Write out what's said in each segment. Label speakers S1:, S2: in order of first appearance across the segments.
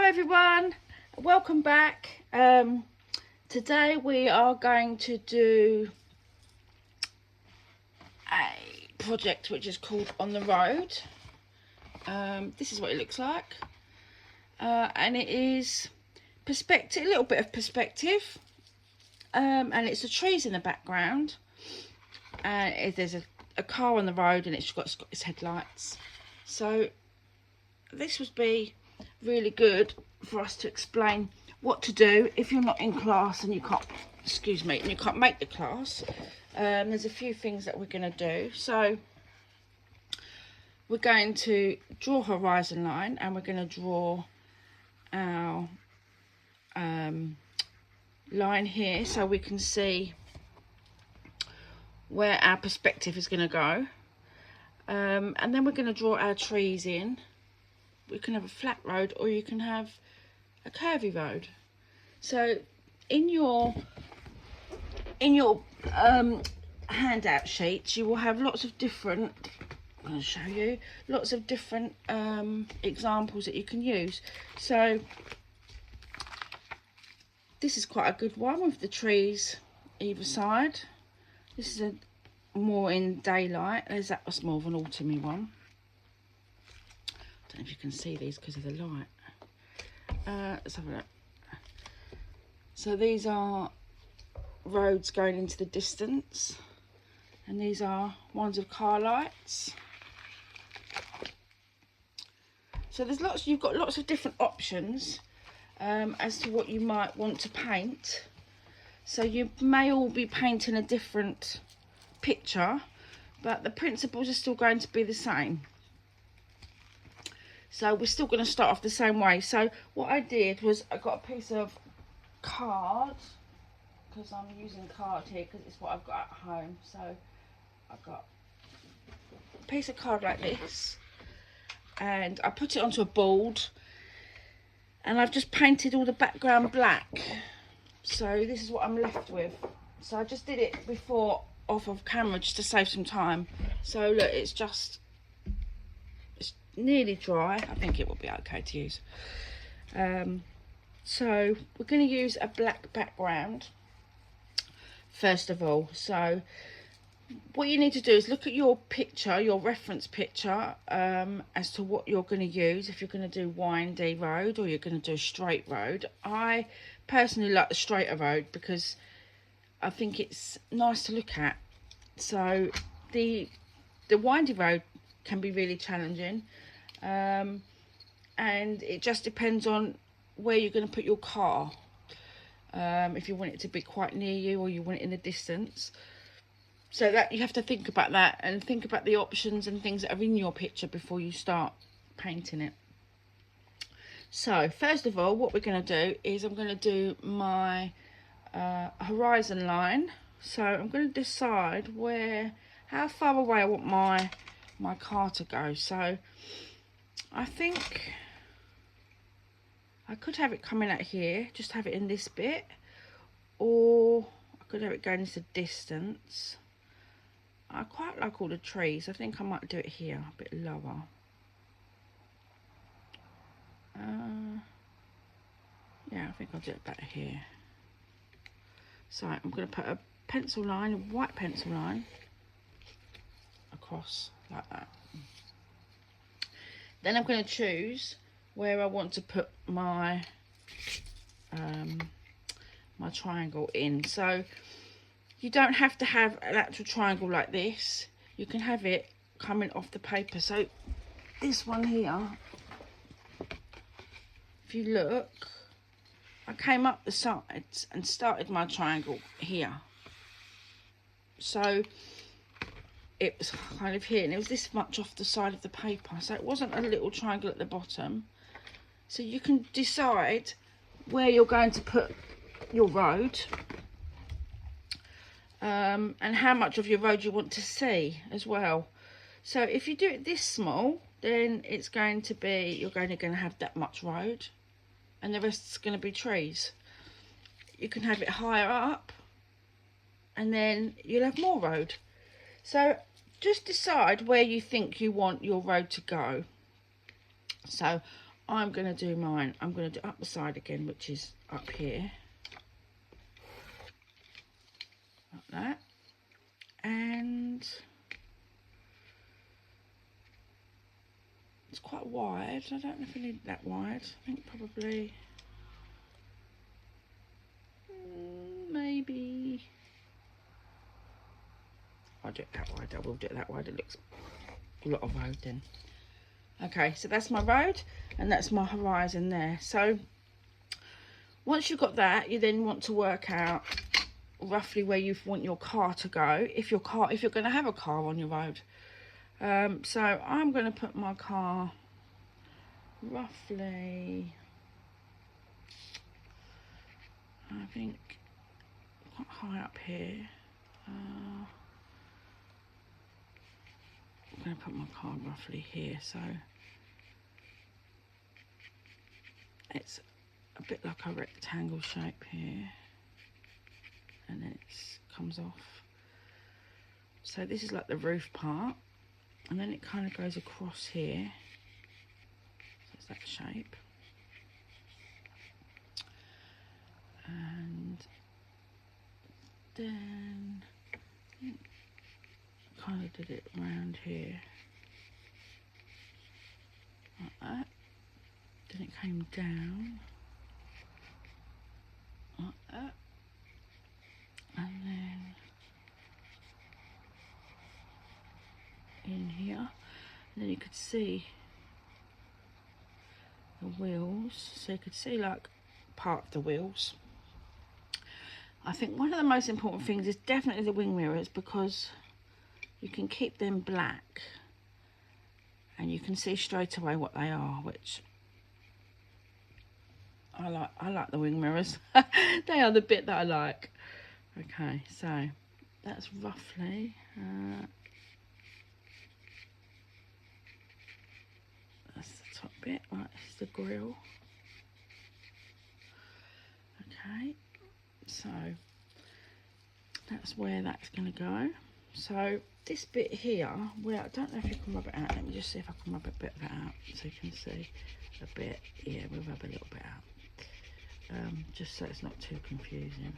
S1: everyone, welcome back. Today we are going to do a project which is called On the Road. This is what it looks like, and it is perspective, a little bit of perspective, and it's the trees in the background, and there's a car on the road and it's got its headlights. So this would be really good for us to explain what to do if you're not in class and you can't, and you can't make the class. There's a few things that we're going to do. So we're going to draw a horizon line, and we're going to draw our line here so we can see where our perspective is going to go, and then we're going to draw our trees in. We can have a flat road or you can have a curvy road. So in your handout sheets you will have lots of different, I'm going to show you, lots of different examples that you can use. So this is quite a good one with the trees either side. This is a more in daylight. There's that was more of an autumny one. I don't know if you can see these because of the light. Let's have a look. So these are roads going into the distance, and these are ones with car lights. So there's lots, you've got lots of different options as to what you might want to paint. So you may all be painting a different picture, but the principles are still going to be the same. So we're still going to start off the same way. So what I did was I got a piece of card, because I'm using card here because it's what I've got at home. So I've got a piece of card like this, and I put it onto a board, and I've just painted all the background black. So this is what I'm left with. So I just did it before off of camera just to save some time. So look, it's nearly dry. I think it will be okay to use. So we're going to use a black background first of all. So what you need to do is look at your picture, your reference picture, as to what you're going to use. If you're going to do windy road or you're going to do a straight road. I personally like the straighter road because I think it's nice to look at. So the windy road can be really challenging, and it just depends on where you're going to put your car. If you want it to be quite near you or you want it in the distance. So that you have to think about that, and think about the options and things that are in your picture before you start painting it. So first of all, what we're going to do is I'm going to do my horizon line. So I'm going to decide how far away I want my car to go. So I think I could have it coming out here, just have it in this bit, or I could have it going into distance. I quite like all the trees. I think I might do it here, a bit lower. Yeah, I think I'll do it better here. So I'm going to put a pencil line, a white pencil line, across like that. Then I'm going to choose where I want to put my my triangle in. So you don't have to have an actual triangle like this. You can have it coming off the paper. So this one here, if you look, I came up the sides and started my triangle here. So it was kind of here, and it was this much off the side of the paper. So it wasn't a little triangle at the bottom. So you can decide where you're going to put your road, and how much of your road you want to see as well. So if you do it this small, then it's going to be, you're only going to have that much road, and the rest is going to be trees. You can have it higher up, and then you'll have more road. So just decide where you think you want your road to go. So I'm going to do mine. I'm going to do up the side again, which is up here. Like that. And it's quite wide. I don't know if I need that wide. I think probably maybe I'll do it that wide. I will do it that wide. It looks a lot of road then. Okay, so that's my road and that's my horizon there. So once you've got that, you then want to work out roughly where you want your car to go, if you're going to have a car on your road. So I'm going to put my car roughly, I think, quite high up here. I'm going to put my car roughly here, so it's a bit like a rectangle shape here, and then it comes off. So this is like the roof part, and then it kind of goes across here. So it's that shape. And then kind of did it around here like that. Then it came down like that, and then in here, and then you could see the wheels, so you could see like part of the wheels. I think one of the most important things is definitely the wing mirrors, because you can keep them black and you can see straight away what they are, which I like the wing mirrors. They are the bit that I like. Okay, so that's roughly that's the top bit. Right, this is the grille. Okay, so that's where that's going to go. So this bit here, where I don't know if you can rub it out. Let me just see if I can rub a bit of it out so you can see a bit. Yeah, we'll rub a little bit out. Just so it's not too confusing.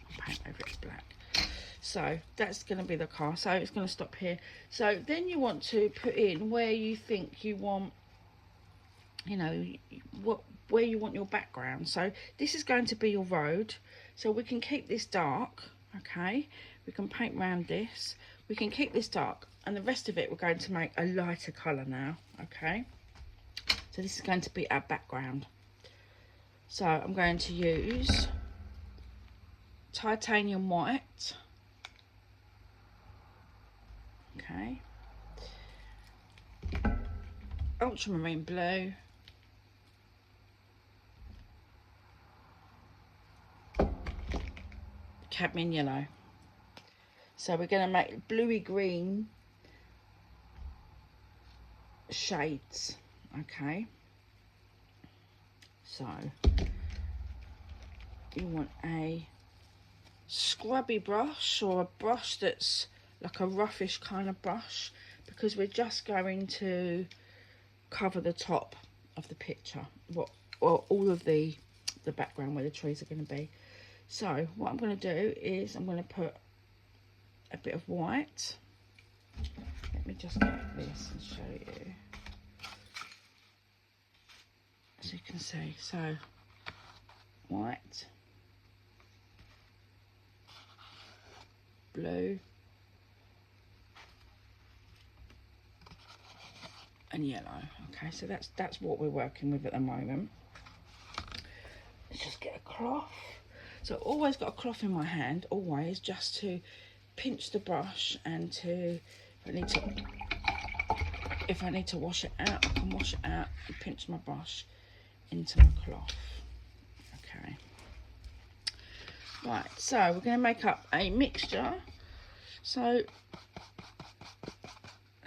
S1: I'll paint over it black. So that's going to be the car. So it's going to stop here. So then you want to put in where you think you want, you know, where you want your background. So this is going to be your road. So we can keep this dark. Okay, we can paint around this. We can keep this dark, and the rest of it we're going to make a lighter colour now. Okay, so this is going to be our background. So I'm going to use titanium white. Okay, ultramarine blue, cadmium yellow. So we're going to make bluey green shades. Okay, so you want a scrubby brush, or a brush that's like a roughish kind of brush, because we're just going to cover the top of the picture, or all of the background where the trees are going to be. So what I'm going to do is I'm going to put a bit of white. Let me just get this and show you, as you can see. So white, blue, and yellow. Okay, so that's what we're working with at the moment. Let's just get a cloth. So I've always got a cloth in my hand, always, just to pinch the brush, and to, if I need to wash it out, I can wash it out and pinch my brush into my cloth. Okay. Right, so we're going to make up a mixture. So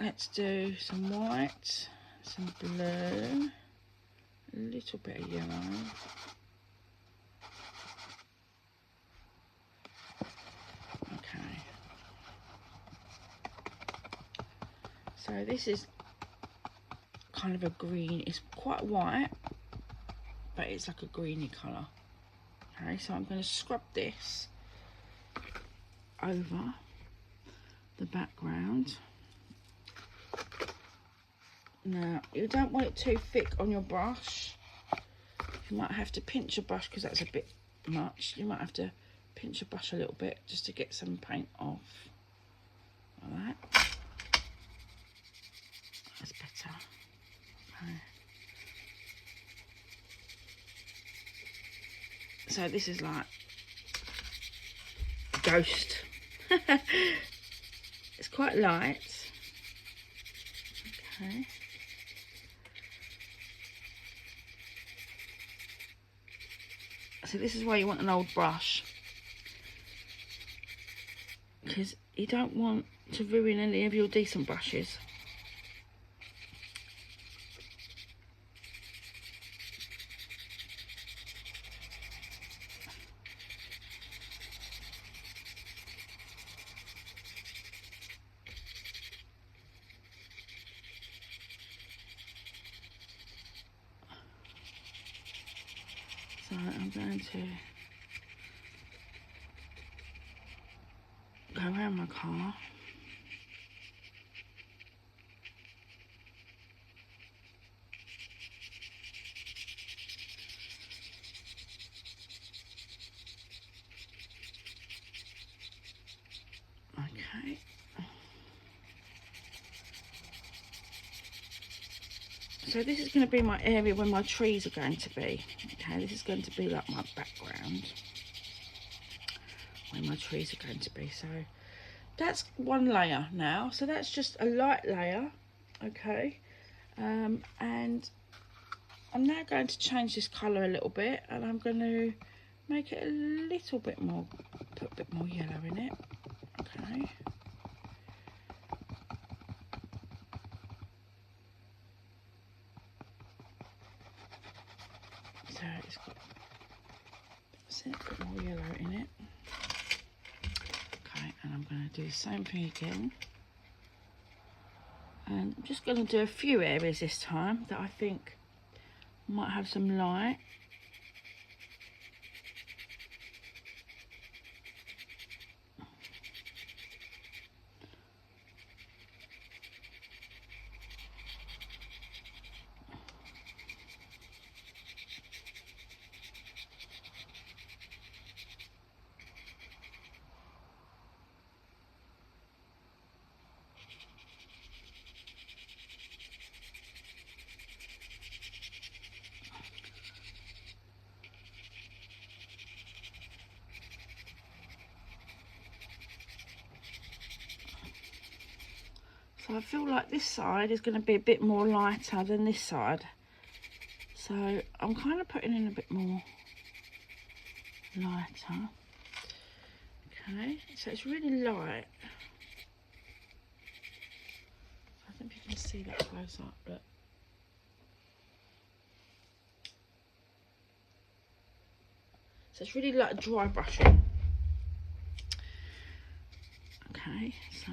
S1: let's do some white, some blue, a little bit of yellow. Okay. So this is kind of a green, it's quite white, but it's like a greeny colour. Okay, so I'm going to scrub this over the background. Now, you don't want it too thick on your brush. You might have to pinch your brush because that's a bit much. You might have to pinch your brush a little bit just to get some paint off. Like that. That's better. Okay. So this is like Ghost. It's quite light. Okay. So this is why you want an old brush, because you don't want to ruin any of your decent brushes. So I'm going to go around my car. Okay. So this is going to be my area where my trees are going to be. Okay, this is going to be like my background where my trees are going to be. So that's one layer now. So that's just a light layer. Okay. And I'm now going to change this colour a little bit, and I'm going to make it a little bit more, put a bit more yellow in it. Okay. So it's got a bit more yellow in it. Okay, and I'm going to do the same thing again. And I'm just going to do a few areas this time that I think might have some light. So I feel like this side is going to be a bit more lighter than this side. So I'm kind of putting in a bit more lighter. Okay, so it's really light. I don't know if you can see that close up, but so it's really like dry brushing. Okay, so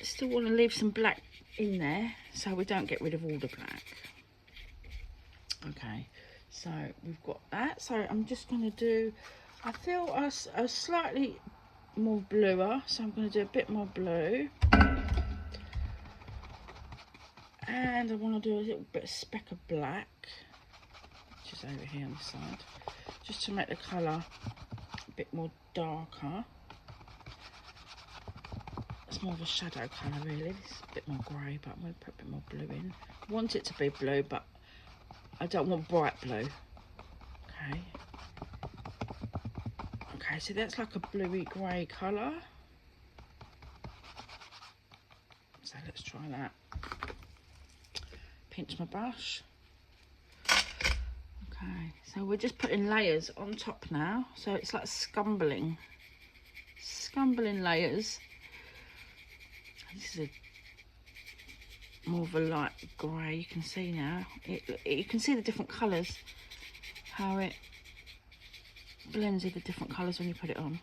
S1: still want to leave some black in there so we don't get rid of all the black. Okay, so we've got that. So I'm just going to do, I feel a slightly more bluer, so I'm going to do a bit more blue. And I want to do a little bit of speck of black, which is over here on the side, just to make the colour a bit more darker. It's more of a shadow colour really. This is a bit more grey, but I'm going to put a bit more blue in. I want it to be blue, but I don't want bright blue. Okay. Okay, so that's like a bluey grey colour. So let's try that. Pinch my brush. Okay, so we're just putting layers on top now. So it's like scumbling layers. This is more of a light grey. You can see now. You can see the different colours, how it blends with the different colours when you put it on.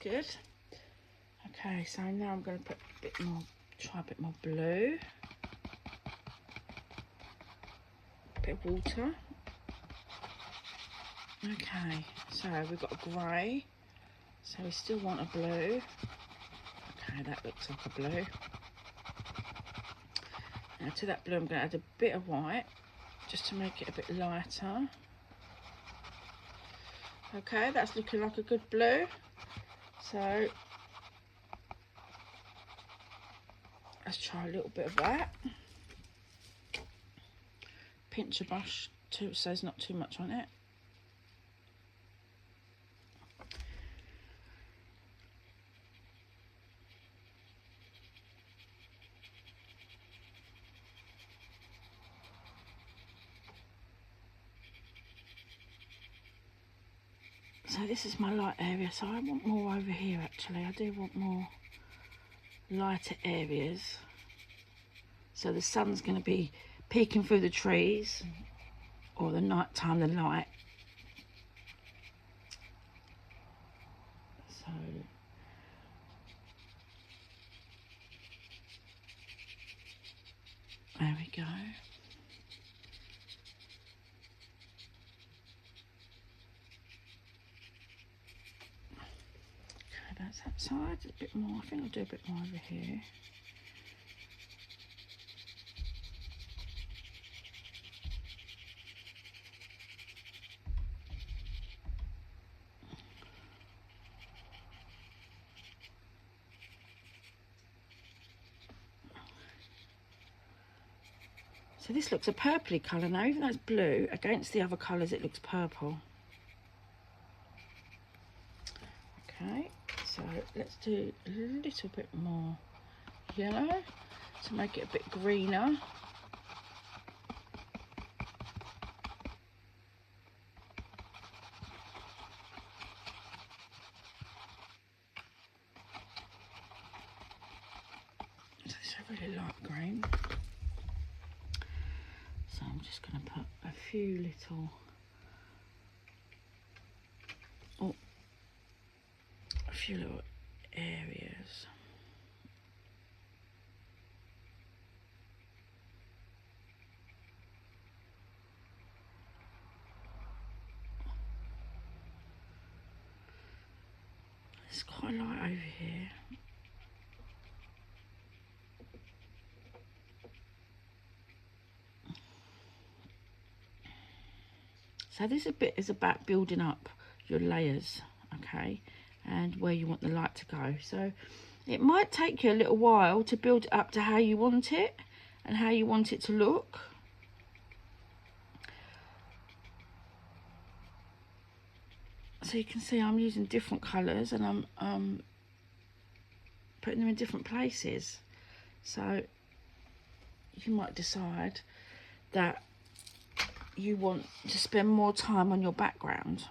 S1: good. Okay, so now I'm going to put a bit more, try a bit more blue. A bit of water. Okay, so we've got a grey. So we still want a blue. Okay, that looks like a blue. Now to that blue I'm going to add a bit of white, just to make it a bit lighter. Okay, that's looking like a good blue. So let's try a little bit of that. Pinch a brush so there's not too much on it. So this is my light area, so I want more over here actually. I do want more lighter areas. So the sun's going to be peeking through the trees, or the night time, the light. So there we go. Okay, that's that side. A bit more. I think I'll do a bit more over here. So this looks a purpley colour now, even though it's blue, against the other colours it looks purple. Okay, so let's do a little bit more yellow to make it a bit greener. So it's a really light green. So I'm just going to put a few little, a few little areas. It's quite light over here. So this bit is about building up your layers, okay, and where you want the light to go. So it might take you a little while to build it up to how you want it and how you want it to look. So you can see I'm using different colours and I'm putting them in different places. So you might decide that you want to spend more time on your background,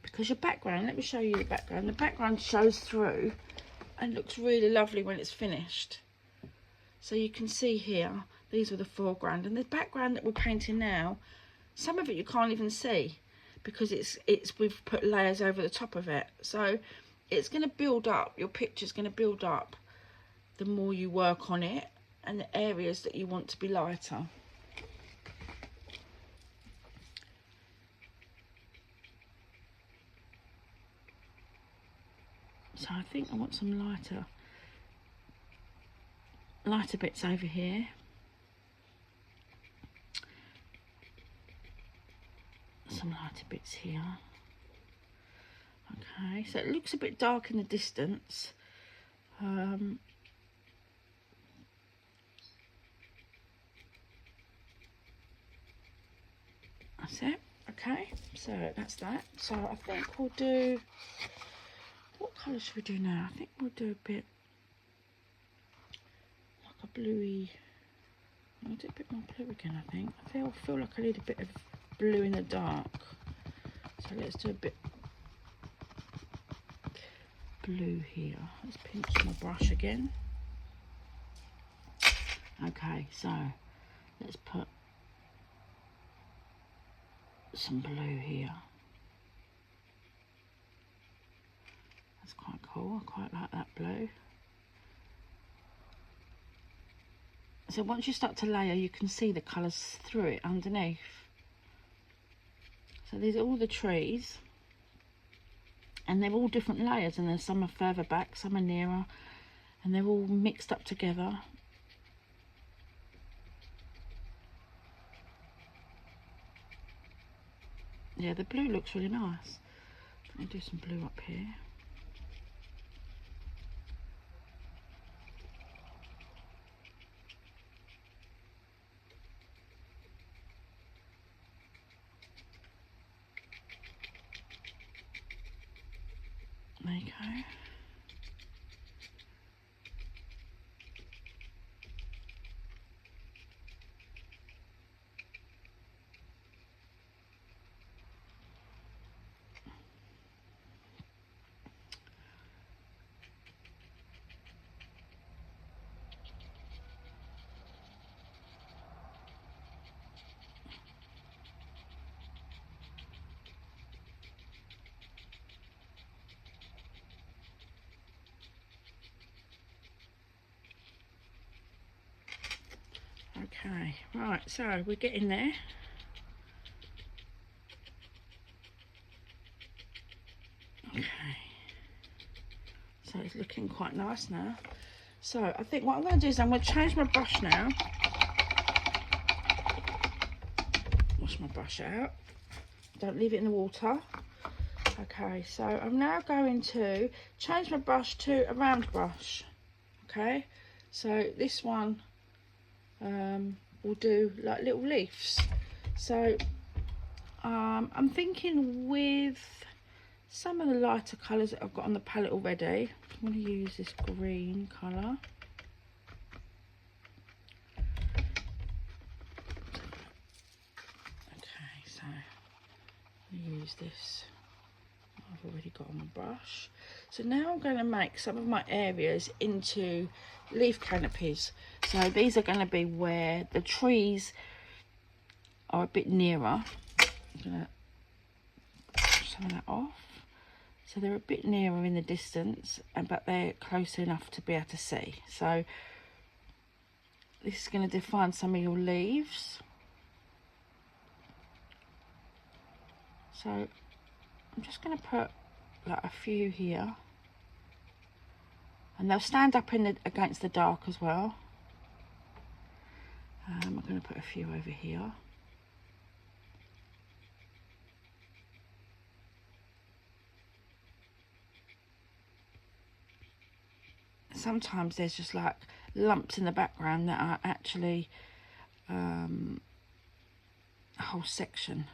S1: because your background, let me show you the background shows through and looks really lovely when it's finished. So you can see here, these are the foreground, and the background that we're painting now, some of it you can't even see because we've put layers over the top of it. So it's going to build up, your picture's going to build up the more you work on it and the areas that you want to be lighter. So I think I want some lighter bits over here. Some lighter bits here. Okay, so it looks a bit dark in the distance. That's it. Okay, so that's that. So I think we'll do, what colour should we do now? I think we'll do a bit like a bluey. I'll do a bit more blue again, I think. I feel like I need a bit of blue in the dark. So let's do a bit blue here. Let's pinch my brush again. Okay, so let's put some blue here. That's quite cool. I quite like that blue. So once you start to layer, you can see the colours through it underneath. So these are all the trees, and they're all different layers, and there's some are further back, some are nearer, and they're all mixed up together. Yeah, the blue looks really nice. Let me do some blue up here. There you go. Okay, right, so we're getting there. Okay, so it's looking quite nice now. So I think what I'm going to do is I'm going to change my brush now. Wash my brush out. Don't leave it in the water. Okay, so I'm now going to change my brush to a round brush. Okay, so this one will do like little leaves. So I'm thinking with some of the lighter colours that I've got on the palette already, I'm going to use this green colour. Okay, so I'll use this I've already got on my brush. So now I'm going to make some of my areas into leaf canopies. So these are going to be where the trees are a bit nearer. I'm going to push some of that off. So they're a bit nearer in the distance, but they're close enough to be able to see. So this is going to define some of your leaves. So I'm just going to put like a few here, and they'll stand up against the dark as well. I'm going to put a few over here. Sometimes there's just like lumps in the background that are actually a whole section,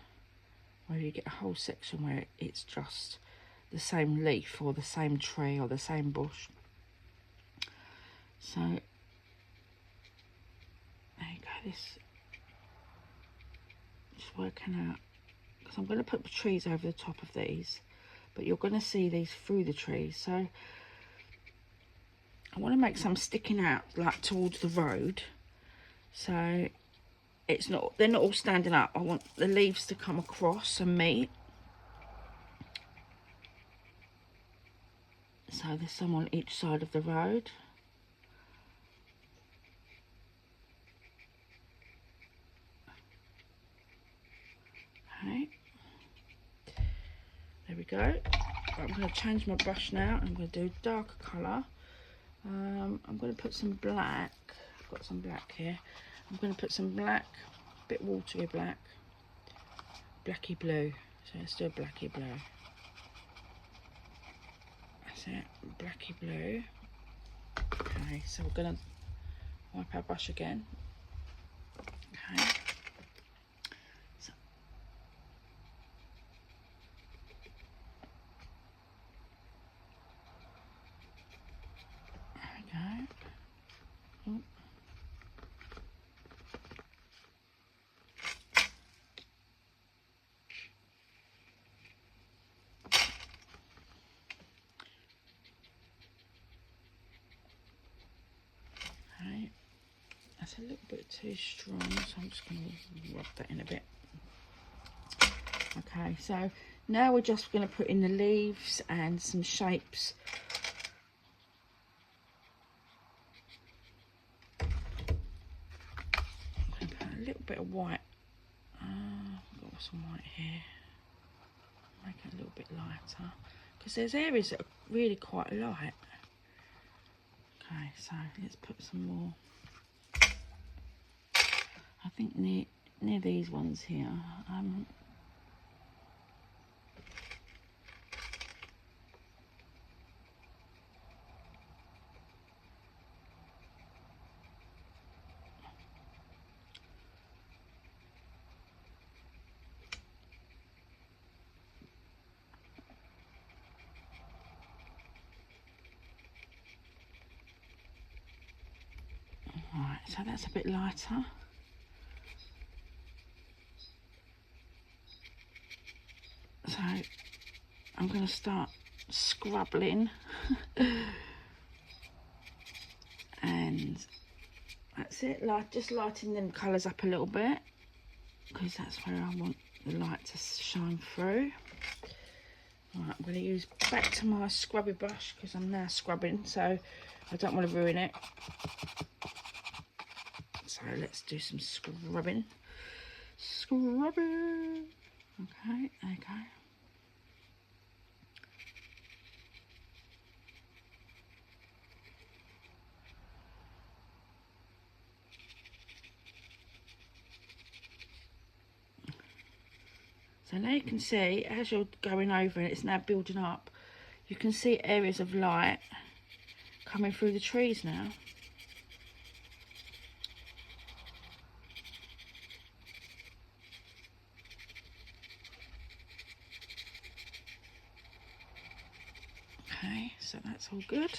S1: where you get a whole section where it's just the same leaf or the same tree or the same bush. So there you go, this just working out, because I'm going to put the trees over the top of these, but you're going to see these through the trees. So I want to make some sticking out like towards the road, so it's not, they're not all standing up. I want the leaves to come across and meet. So there's some on each side of the road. Okay, there we go. I'm going to change my brush now. I'm going to do darker colour. I'm going to put some black. I've got some black here. I'm going to put some black, a bit watery black, blacky blue. So let's do a blacky blue. That's it, blacky blue. Okay, so we're going to wipe our brush again. Okay. So, there we go. Oh. Okay, that's a little bit too strong, so I'm just going to rub that in a bit. Okay, so Now we're just going to put in the leaves and some shapes. I'm going to put a little bit of white. I've got some white here. Make it a little bit lighter, because there's areas that are really quite light. Okay, so let's put some more. I think near these ones here. Right, so that's a bit lighter. So I'm going to start scrubbing and that's it, like just lighting them colours up a little bit, because that's where I want the light to shine through. Right, I'm going to use back to my scrubby brush, because I'm now scrubbing, so I don't want to ruin it. So let's do some scrubbing. Scrubbing. Okay, there you go. So now you can see, as you're going over and it's now building up, you can see areas of light coming through the trees now. Okay, so that's all good.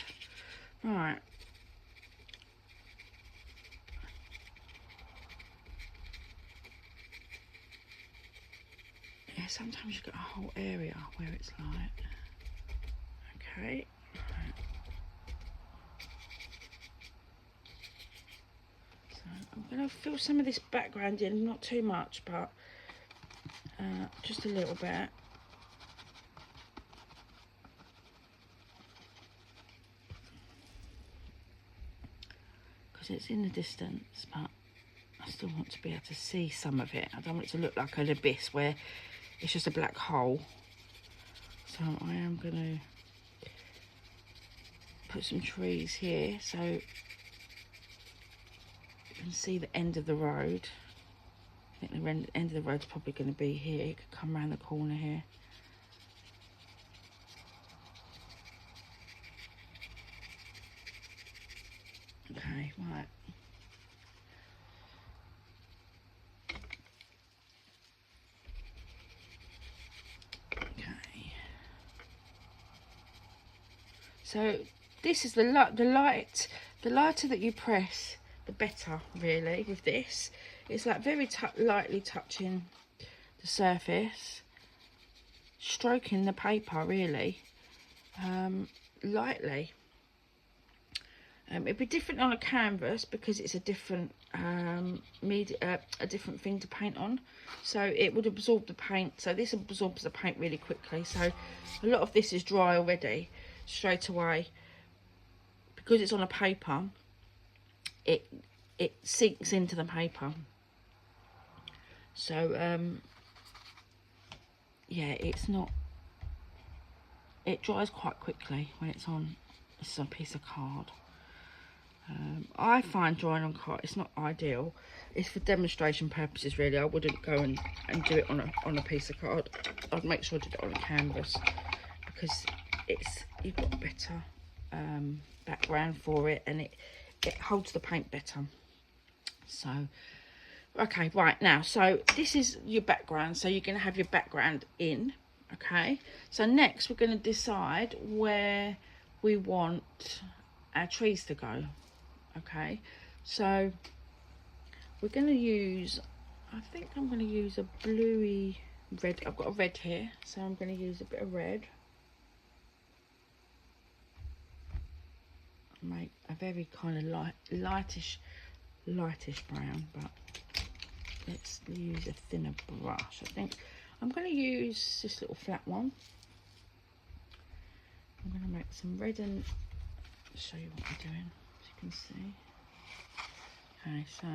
S1: Right. Yeah, sometimes you've got a whole area where it's light. Okay. Right. So I'm going to fill some of this background in, not too much, but just a little bit. Because it's in the distance, but I still want to be able to see some of it. I don't want it to look like an abyss where it's just a black hole. So I am going to put some trees here so you can see the end of the road. I think the end of the road's probably going to be here. It could come around the corner here. Okay, right. Okay. So this is the light. The lighter that you press, the better, really, with this. It's like very lightly touching the surface, stroking the paper, really, lightly. It'd be different on a canvas because it's a different a different thing to paint on, so it would absorb the paint. So this absorbs the paint really quickly, so a lot of this is dry already straight away. Because it's on a paper, it sinks into the paper. So yeah, it dries quite quickly when it's on a piece of card. I find drawing on card, it's not ideal. It's for demonstration purposes, really. I wouldn't go and do it on a piece of card. I'd make sure I did it on a canvas, because you've got a better background for it, and it holds the paint better. So okay, right, now, so this is your background, so you're going to have your background in. Okay, so next we're going to decide where we want our trees to go. Okay, so we're going to use, I think I'm going to use a bluey red. I've got a red here, so I'm going to use a bit of red. Make a very kind of lightish brown, but let's use a thinner brush. I think I'm going to use this little flat one. I'm going to make some red and show you what I'm doing, as you can see. Okay, so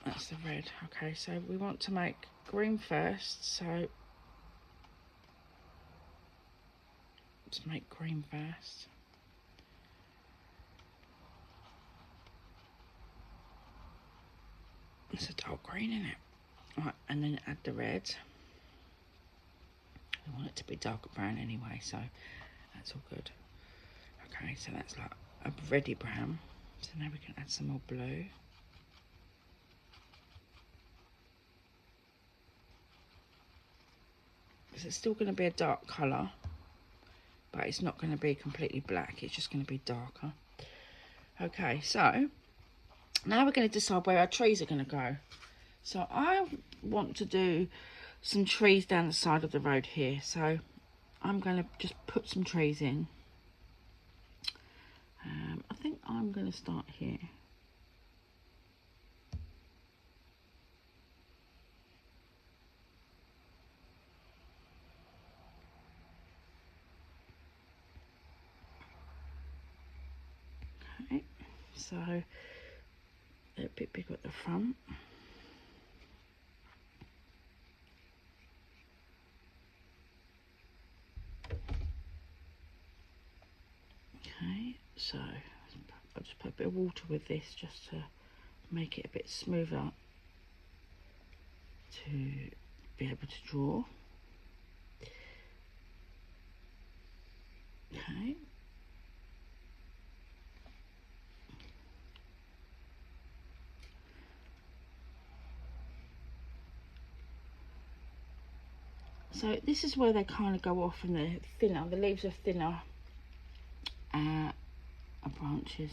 S1: that's the red. Okay, so we want to make green first, so let's make green first. It's a dark green, isn't it? Right, and then add the red. We want it to be darker brown anyway, so that's all good. Okay, so that's like a reddy brown. So now we can add some more blue. So it's still going to be a dark colour, but it's not going to be completely black, it's just going to be darker. Okay, so now we're going to decide where our trees are going to go. So I want to do some trees down the side of the road here, so I'm going to just put some trees in. I think I'm going to start here. Okay, so they're a bit big at the front. Okay, so I'll just put a bit of water with this just to make it a bit smoother to be able to draw. Okay. So this is where they kind of go off and they're thinner, the leaves are thinner branches.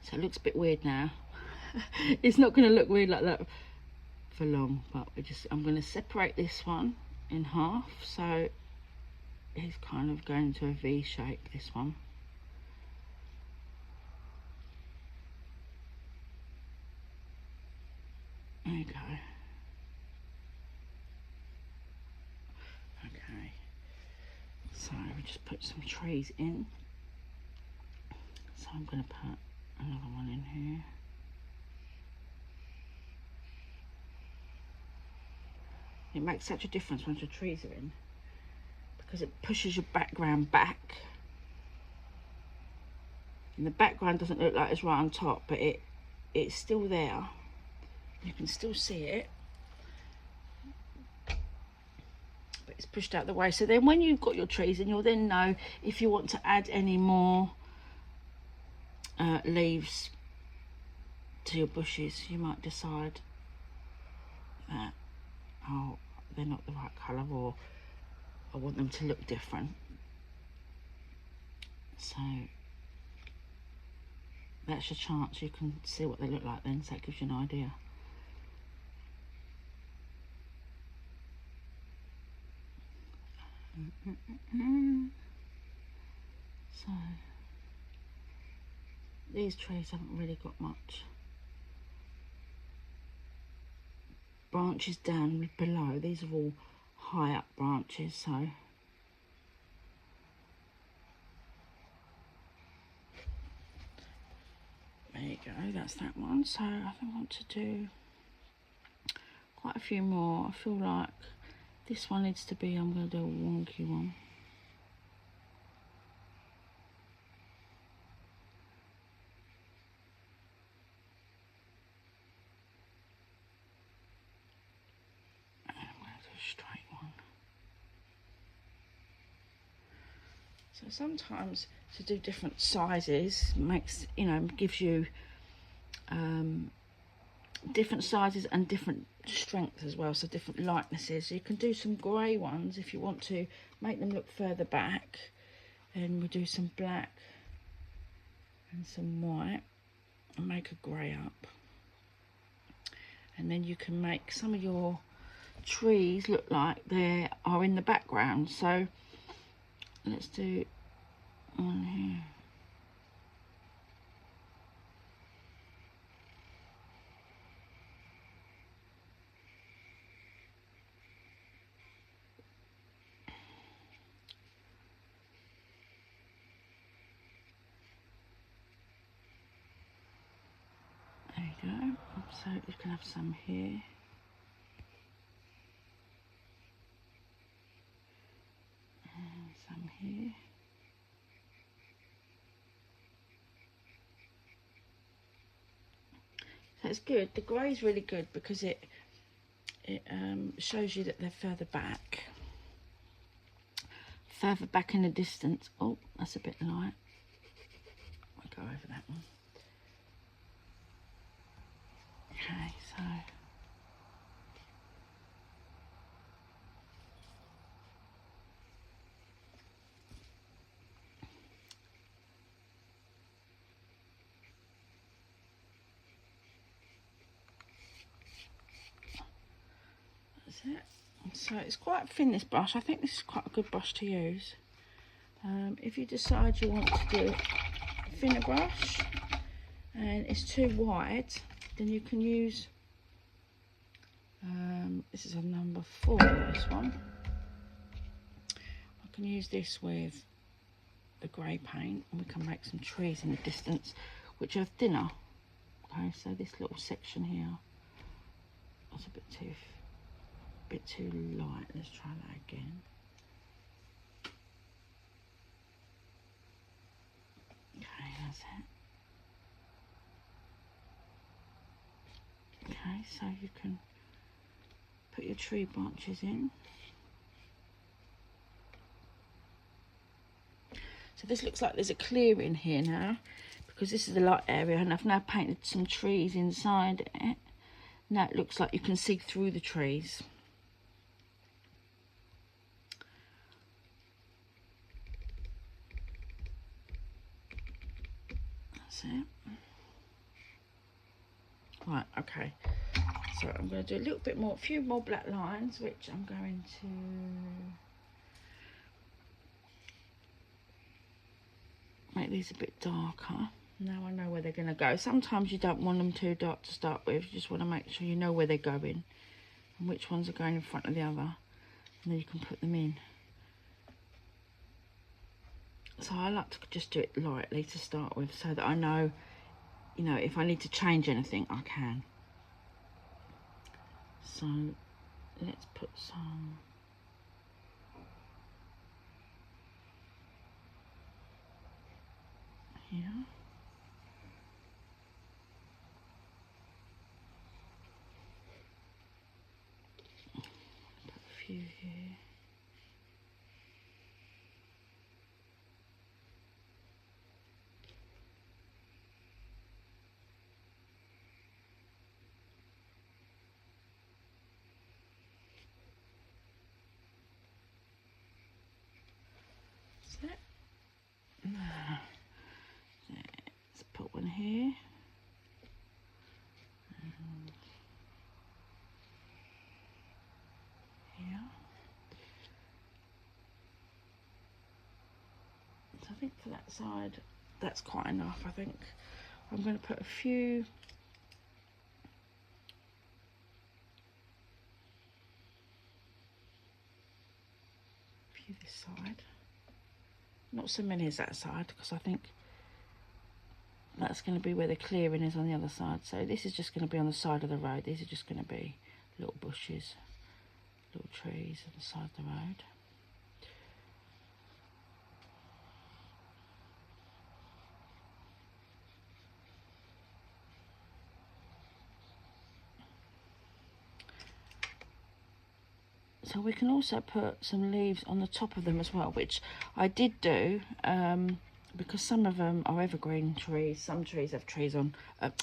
S1: So it looks a bit weird now. It's not going to look weird like that for long, but I'm going to separate this one in half, so it's kind of going to a V shape, this one. There you go. Okay, so we just put some trees in. So I'm going to put another one in here. It makes such a difference once your trees are in, because it pushes your background back. And the background doesn't look like it's right on top, but it's still there. You can still see it, but it's pushed out the way. So then when you've got your trees in, you'll then know if you want to add any more leaves to your bushes. You might decide that, oh, they're not the right colour, or I want them to look different. So that's your chance. You can see what they look like then, so it gives you an idea. So these trees haven't really got much branches down below. These are all high up branches, so there you go, that's that one. So I think I want to do quite a few more. I feel like this one needs to be, I'm going to do a wonky one. And I'm going to do a straight one. So sometimes to do different sizes makes, gives you different sizes and different strength as well, so different lightnesses. So you can do some grey ones if you want to make them look further back, and we do some black and some white and make a grey up, and then you can make some of your trees look like they are in the background. So let's do one here. There you go. So you can have some here. And some here. So it's good. The grey is really good because it shows you that they're further back in the distance. Oh, that's a bit light. I'll go over that one. Okay, so that's it. So it's quite thin, this brush. I think this is quite a good brush to use. If you decide you want to do a thinner brush and it's too wide, then you can use, this is a number 4, this one. I can use this with the grey paint and we can make some trees in the distance which are thinner. Okay, so this little section here was a bit too light. Let's try that again. Okay, that's it. Okay, so you can put your tree branches in. So this looks like there's a clearing here now because this is the light area and I've now painted some trees inside it. Now it looks like you can see through the trees. That's it. Right, okay. So I'm going to do a little bit more, a few more black lines, which I'm going to make these a bit darker. Now I know where they're going to go. Sometimes you don't want them too dark to start with. You just want to make sure you know where they're going and which ones are going in front of the other. And then you can put them in. So I like to just do it lightly to start with so that I know, you know, if I need to change anything, I can. So let's put some here. Put a few here. Let's put one here. And here. So I think for that side, that's quite enough. I think I'm going to put a few this side. Not so many as that side because I think that's going to be where the clearing is on the other side. So this is just going to be on the side of the road. These are just going to be little bushes, little trees on the side of the road. So we can also put some leaves on the top of them as well, which I did do because some of them are evergreen trees. Some trees have trees on,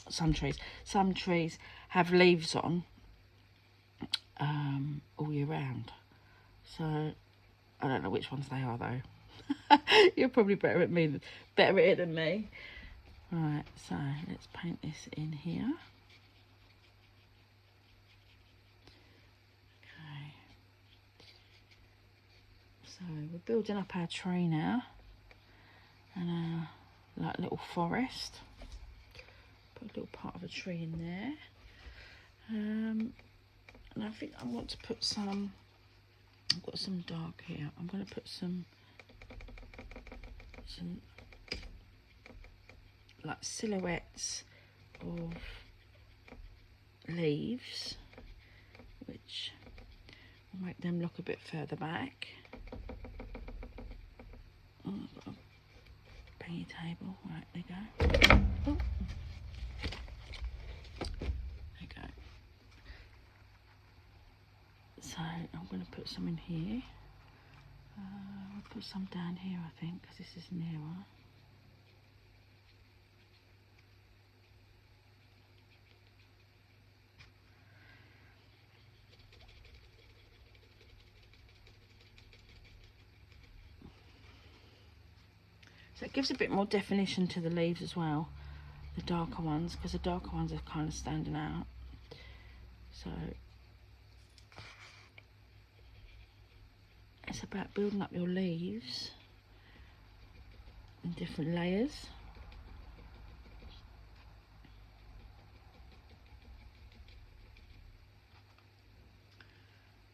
S1: some trees have leaves on all year round. So I don't know which ones they are though. You're probably better at it than me. Right, so let's paint this in here. So So we're building up our tree now, and our like little forest. Put a little part of a tree in there, and I think I want to put some. I've got some dark here. I'm going to put some like silhouettes of leaves, which will make them look a bit further back. Oh, I've got a penny table. Right, there you go. Oh. There you go. So I'm going to put some in here. I'll put some down here, I think, because this is nearer. So it gives a bit more definition to the leaves as well, the darker ones, because the darker ones are kind of standing out. So it's about building up your leaves in different layers.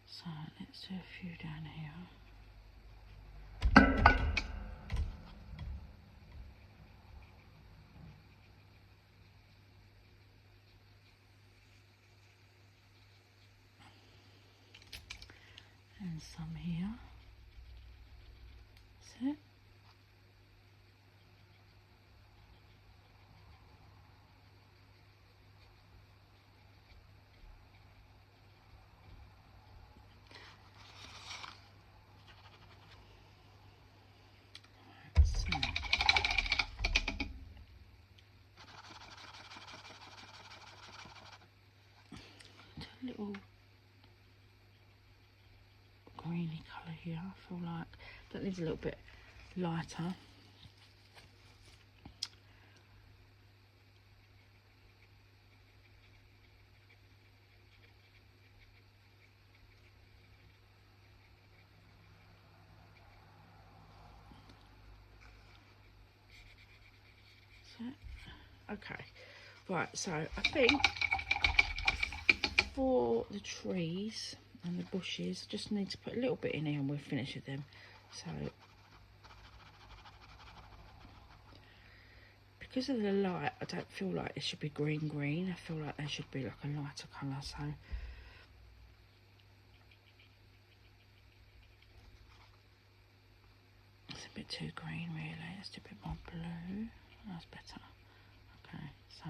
S1: So let's do a few down here. And some here. That's it. A little greeny colour here. I feel like that needs a little bit lighter. Okay, right, so I think for the trees and the bushes, just need to put a little bit in here and we'll finish with them. So because of the light, I don't feel like it should be green. I feel like they should be like a lighter colour. So it's a bit too green really. Let's do a bit more blue. That's better. Okay, so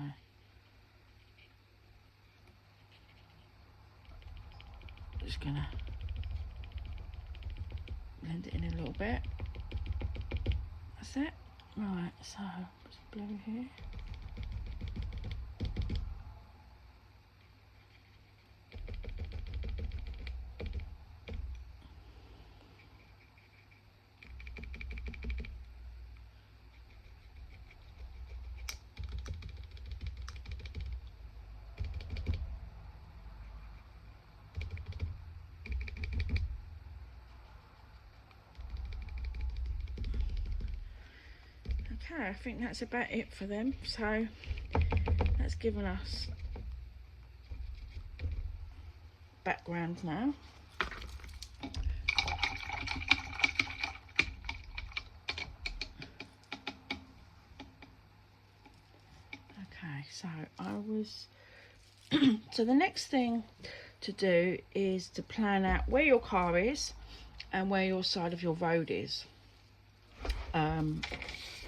S1: just gonna blend it in a little bit. That's it. Right, so put some blue here. Okay, I think that's about it for them. So that's given us background now. Okay, so so the next thing to do is to plan out where your car is and where your side of your road is.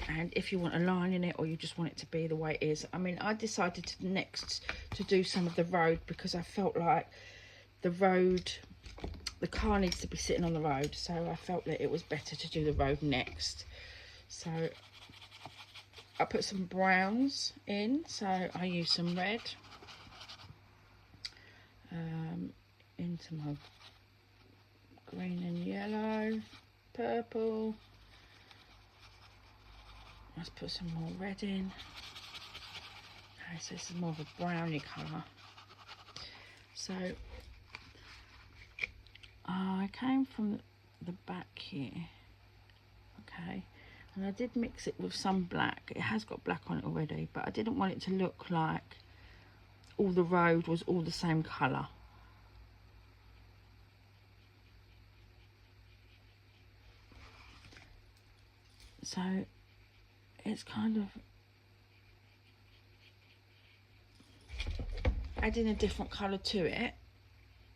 S1: And if you want a line in it or you just want it to be the way it is. I mean, I decided to do some of the road because I felt like the car needs to be sitting on the road, so I felt that it was better to do the road next. So I put some browns in, so I use some red into my green and yellow, purple. Let's put some more red in. Okay, so this is more of a browny colour. So I came from the back here. Okay, and I did mix it with some black. It has got black on it already, but I didn't want it to look like all the road was all the same colour. So it's kind of adding a different colour to it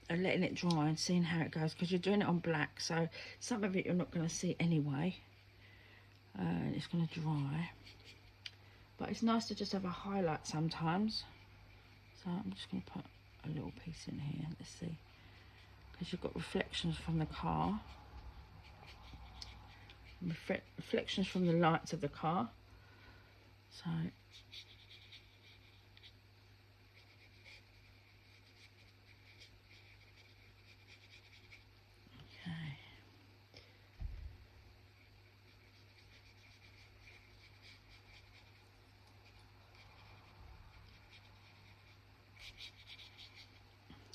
S1: and letting it dry and seeing how it goes, because you're doing it on black, so some of it you're not going to see anyway, and it's going to dry. But it's nice to just have a highlight sometimes. So I'm just going to put a little piece in here. Let's see, because you've got reflections from the car, reflections from the lights of the car. So okay.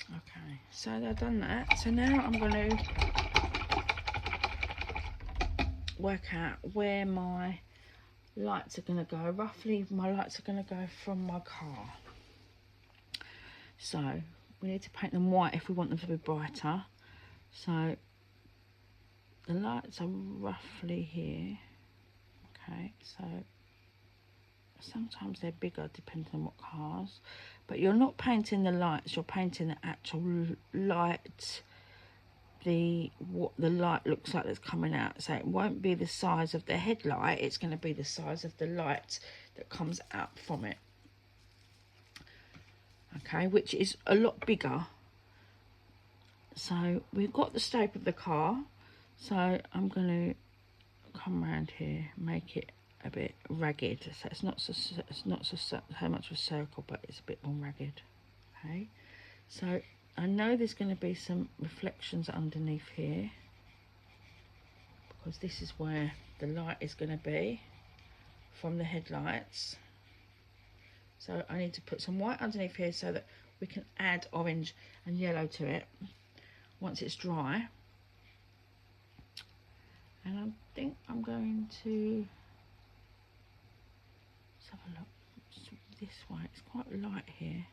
S1: Okay, so I've done that. So now I'm going to work out where my lights are going to go. Roughly my lights are going to go from my car. So we need to paint them white if we want them to be brighter. So the lights are roughly here. Okay, so sometimes they're bigger depending on what cars, but you're not painting the lights, you're painting the actual light, what the light looks like that's coming out. So it won't be the size of the headlight, it's going to be the size of the light that comes out from it. Okay, which is a lot bigger. So we've got the shape of the car, so I'm going to come around here, make it a bit ragged, so it's not so much of a circle, but it's a bit more ragged. Okay, so I know there's going to be some reflections underneath here, because this is where the light is going to be from the headlights. So I need to put some white underneath here so that we can add orange and yellow to it once it's dry. And I think I'm going to have a look this way. It's quite light here.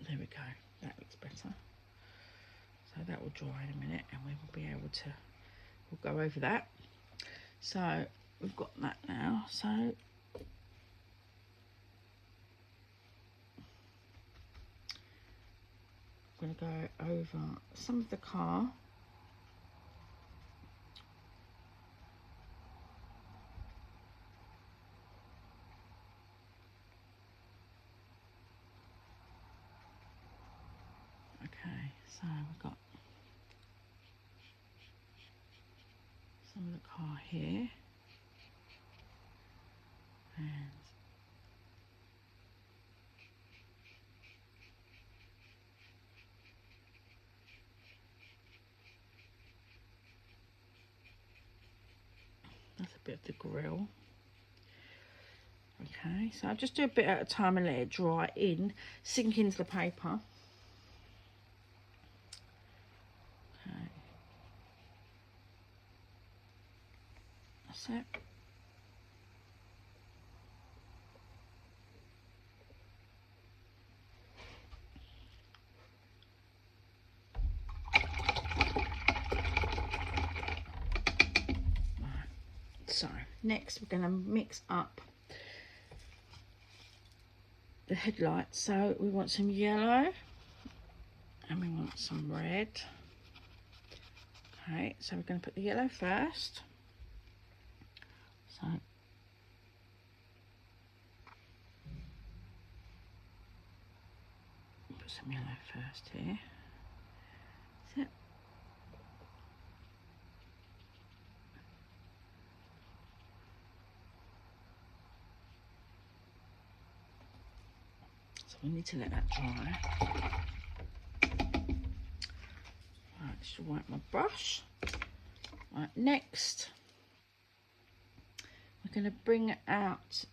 S1: There we go, that looks better. So that will dry in a minute and we will be able to, we'll go over that. So we've got that now. So I'm going to go over some of the car. Okay, so we've got some of the car here, and that's a bit of the grille. Okay, so I'll just do a bit at a time and let it dry in, sink into the paper. Okay, that's it. So next we're going to mix up the headlights. So we want some yellow and we want some red. Okay, so we're going to put the yellow first. So put some yellow first here. That's it. So we need to let that dry. Right, just wipe my brush. Right, next we're going to bring out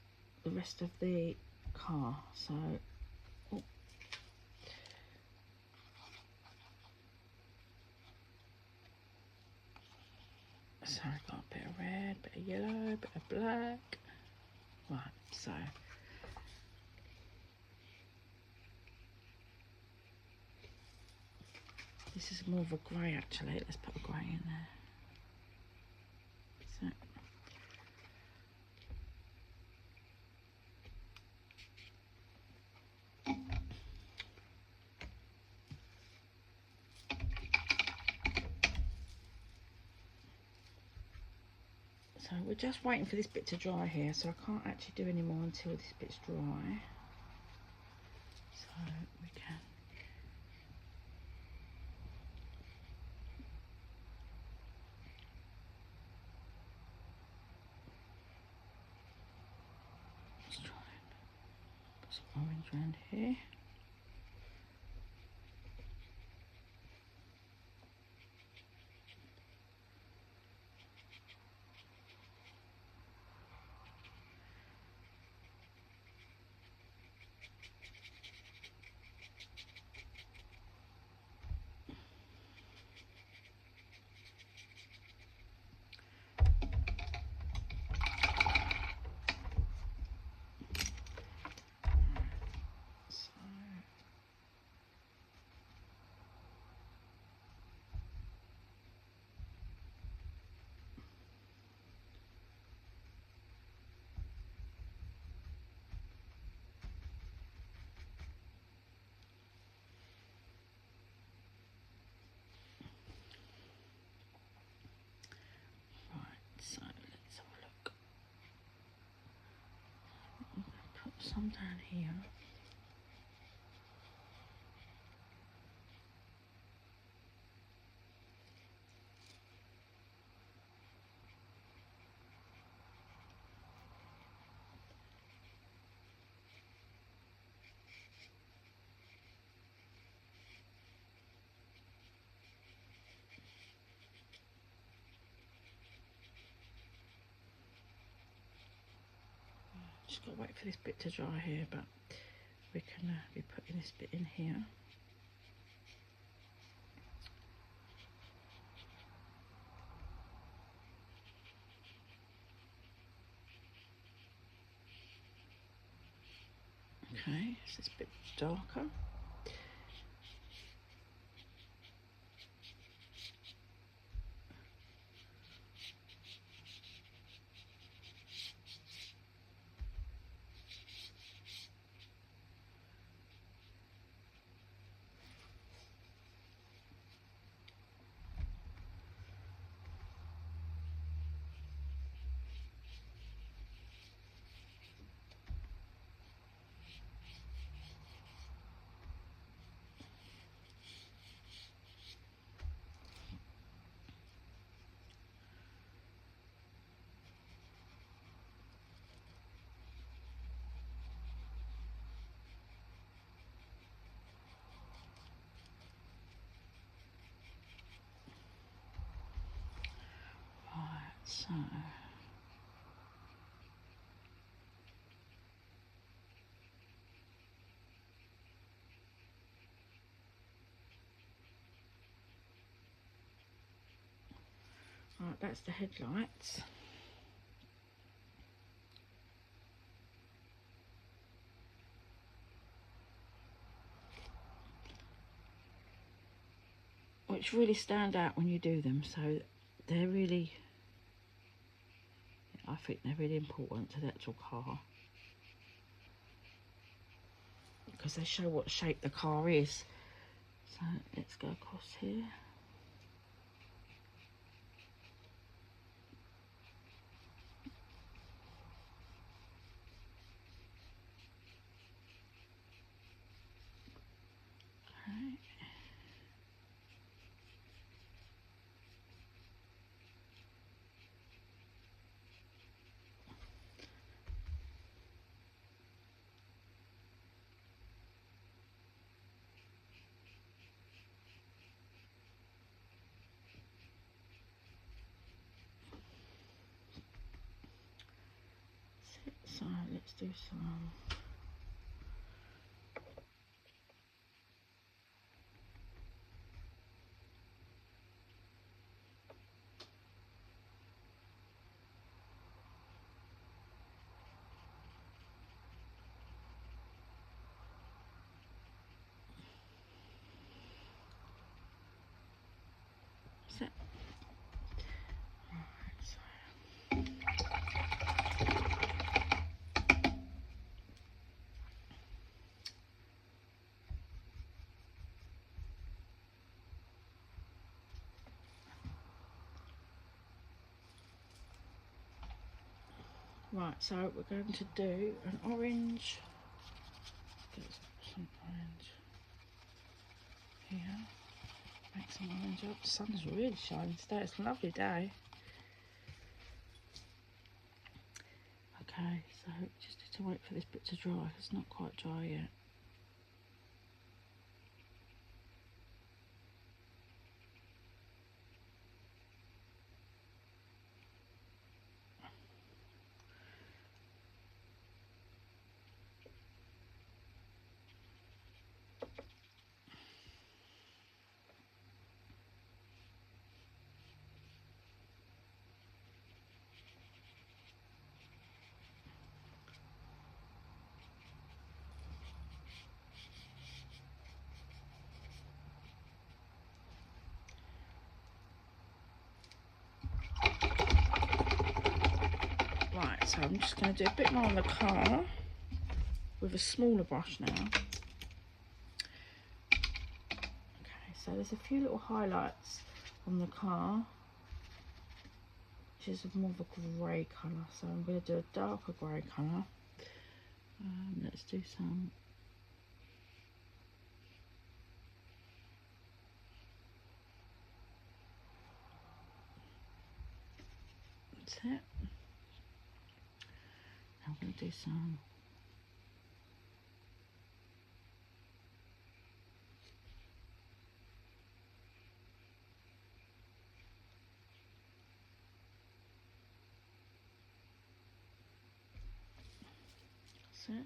S1: the rest of the car. So I've got a bit of red, bit of yellow, bit of black. Right, so this is more of a grey actually. Let's put a grey in there. So, so we're just waiting for this bit to dry here, so I can't actually do any more until this bit's dry. So we can. Let's try and put some orange around here. So let's have a look. I'm going to put some down here. Just got to wait for this bit to dry here, but we can be putting this bit in here. Okay, so it's a bit darker. So right, that's the headlights. Which really stand out when you do them, so they're really, I think they're really important to the actual car, because they show what shape the car is. So let's go across here. Okay. So let's do some. Right, so we're going to do an orange. Get some orange here. Make some orange up. The sun's really shining today. It's a lovely day. Okay, so just need to wait for this bit to dry. It's not quite dry yet. Right, so I'm just going to do a bit more on the car with a smaller brush now. Okay, so there's a few little highlights on the car, which is more of a grey colour. So I'm going to do a darker grey colour. Let's do some. That's it. I'm going to do some. That's it.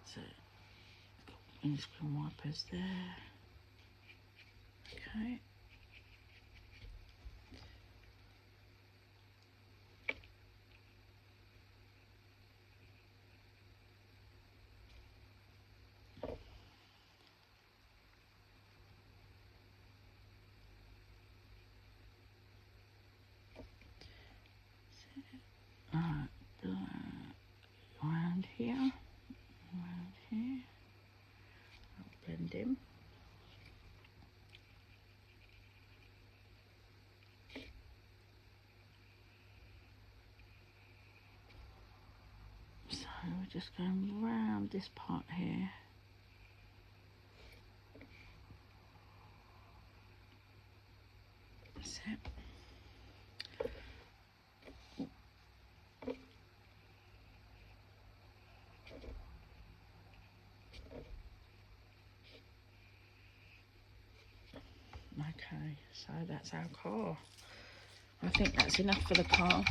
S1: So windscreen wipers there. Okay. Black around here, I'll blend in. So we're just going round this part here. That's it. Okay, so that's our car. I think that's enough for the car.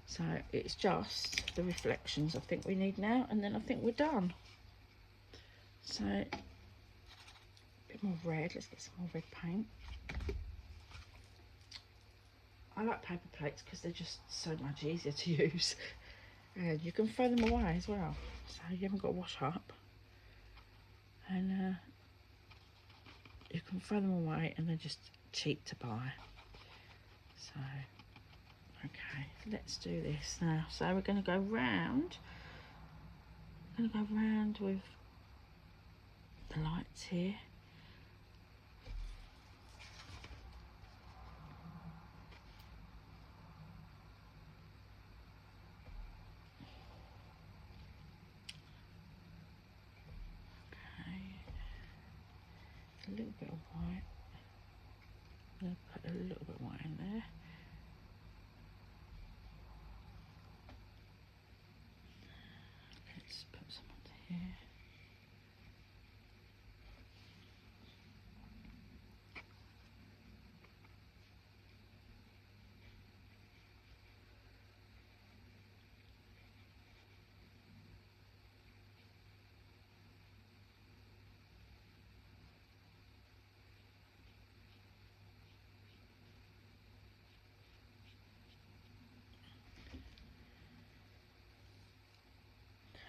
S1: So it's just the reflections I think we need now, and then I think we're done. So a bit more red. Let's get some more red paint. I like paper plates because they're just so much easier to use, and you can throw them away as well, so you haven't got to wash up, and you can throw them away and they're just cheap to buy. So okay, let's do this now. So we're going to go round. I'm going to go round with the lights here. A little bit of white. I'm going to put a little bit of white in there. Let's put some onto here.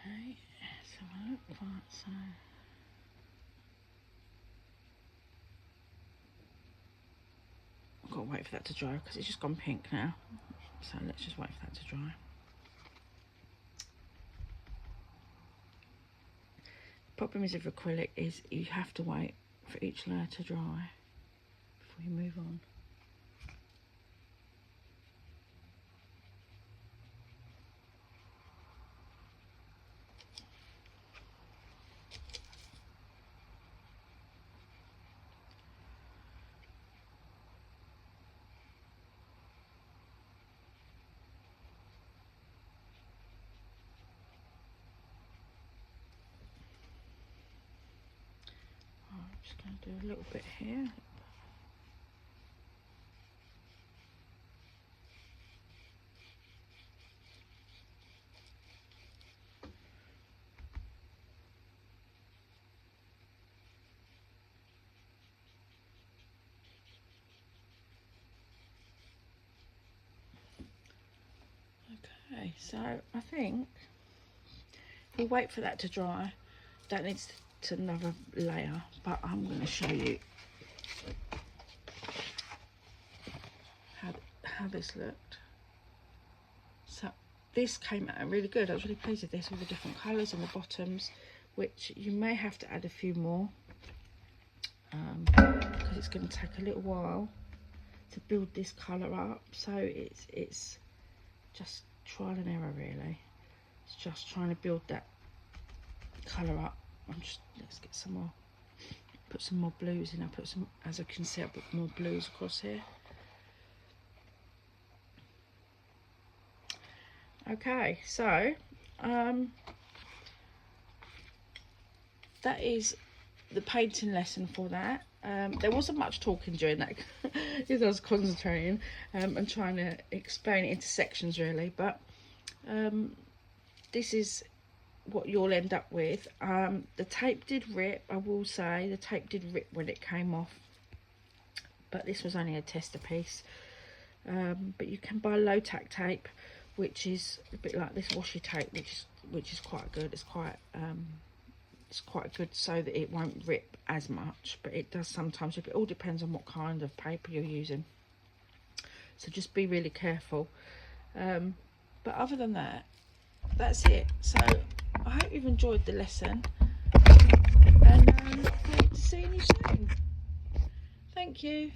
S1: Okay, so have a look. Right, so I've got to wait for that to dry because it's just gone pink now. So let's just wait for that to dry. The problem is with acrylic is you have to wait for each layer to dry before you move on. I'm just going to do a little bit here. Okay, so I think we'll wait for that to dry. Don't need to another layer, but I'm going to show you how this looked. So this came out really good. I was really pleased with this, with the different colours and the bottoms, which you may have to add a few more because it's going to take a little while to build this colour up. So it's just trial and error really. It's just trying to build that colour up. Let's get some more, put some more blues in. I put some, as I can see, I put more blues across here. Okay, so that is the painting lesson for that. There wasn't much talking during that because I was concentrating and trying to explain it into sections really, but this is what you'll end up with. The tape did rip, I will say. The tape did rip when it came off, but this was only a tester piece. But you can buy low tack tape, which is a bit like this washi tape, which is quite good. It's quite good so that it won't rip as much, but it does sometimes rip. It all depends on what kind of paper you're using, so just be really careful. But other than that, that's it. So I hope you've enjoyed the lesson, and look forward to seeing you soon. Thank you.